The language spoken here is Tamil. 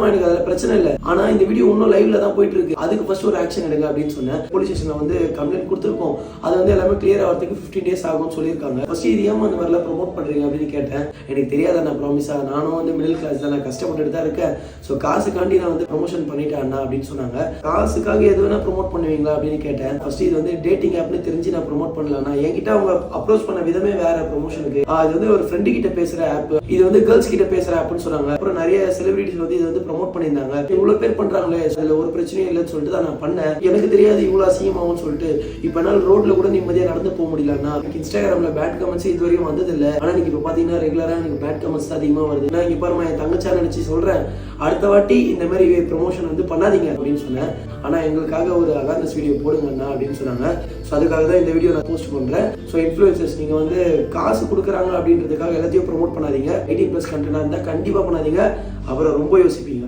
எனக்கு அதில் பிரச்சனை இல்லை. ஆனா இந்த வீடியோ இன்னும் லைவ்ல தான் போயிட்டு இருக்கு. அதுக்கு ஃபர்ஸ்ட் ஒரு ஆக்ஷன் எடுங்க அப்படின்னு சொன்னேன். போலீஸ் ஸ்டேஷன்ல வந்து கம்ப்ளைண்ட் கொடுத்துருக்கோம். அது வந்து எல்லாமே கிளியர் ஆகிறதுக்கு 15 days ஆகும்னு சொல்லியிருக்காங்க. ஃபர்ஸ்ட் இது ஏன் அந்த மாதிரிலாம் ப்ரொமோட் பண்றீங்க அப்படின்னு கேட்டேன். எனக்கு தெரியாத நான் ப்ராமிஸா, நானும் வந்து மிடில் கிளாஸ் தான், நான் கஷ்டப்பட்டுட்டு தான் இருக்கேன். ஸோ காசுக்காண்டி நான் வந்து ப்ரொமோஷன் பண்ணிட்டேன் அண்ணா அப்படின்னு சொன்னாங்க. காசுக்காக எது வேணா ப்ரொமோட் பண்ணுவீங்களா அப்படின்னு கேட்டேன். ஃபர்ஸ்ட் இது வந்து டேட்டிங் ஆப்னு தெரிஞ்சு நான் ப்ரொமோட் பண்ணலன்னா, என்கிட்ட அவங்க அப்ரோச் பண்ண விதமே வேற ப்ரொமோஷனுக்கு. இது வந்து ஒரு ஃப்ரெண்டு கிட்ட பேசுற ஆப், இது வந்து கேர்ள்ஸ் கிட்ட பேசுற ஆப்னு சொன்னாங்க. அப்புறம் நிறைய செலிபிரிட்டிஸ் வந்து இது வந்து ப்ரொமோட் பண்ணியிருந்தாங்க. இவ்வளவு பேர் பண்றாங்களே, அதுல ஒரு பிரச்சனையும் இல்லைன்னு சொல்லிட்டு தான் நான் பண்ணேன். எனக்கு தெரியாது இவ்வளவு அசிங்கமாகும்னு சொல்லிட்டு. இப்ப என்னால ரோட்ல கூட நிம்மதியா நடந்து போக முடியலன்னா, இன்ஸ்டாகிராம்ல பேட் கமெண்ட்ஸ் இது வரையும் வந்தது இல்லை. ஆனா நீங்க இப்ப பாத்தீங்கன்னா ரெகுலரா எனக்கு பேட் கமெண்ட்ஸ் தான் அதிகமா வருது. நான் இங்க பாருமா என் தங்கச்சா நினைச்சு சொல்றேன், அடுத்த வாட்டி இந்த மாதிரி ப்ரொமோஷன் வந்து பண்ணாதீங்க அப்படின்னு சொன்னேன். ஆனா எங்களுக்காக ஒரு அவேர்னஸ் வீடியோ போடுங்கண்ணா அப்படின்னு சொன்னாங்க. ஸோ அதுக்காக தான் இந்த வீடியோ நான் போஸ்ட் பண்றேன். ஸோ இன்ஃப்ளூயன்சர்ஸ் நீங்க வந்து காசு கொடுக்குறாங்க அப்படின்றதுக்காக எல்லாத்தையும் ப்ரொமோட் பண்ணாதீங்க. 18+ கண்டென்ட் இருந்தால் கண்டிப்பா பண்ணாதீங்க. அப்புறம் ரொம்ப யோசிப்பீங்க.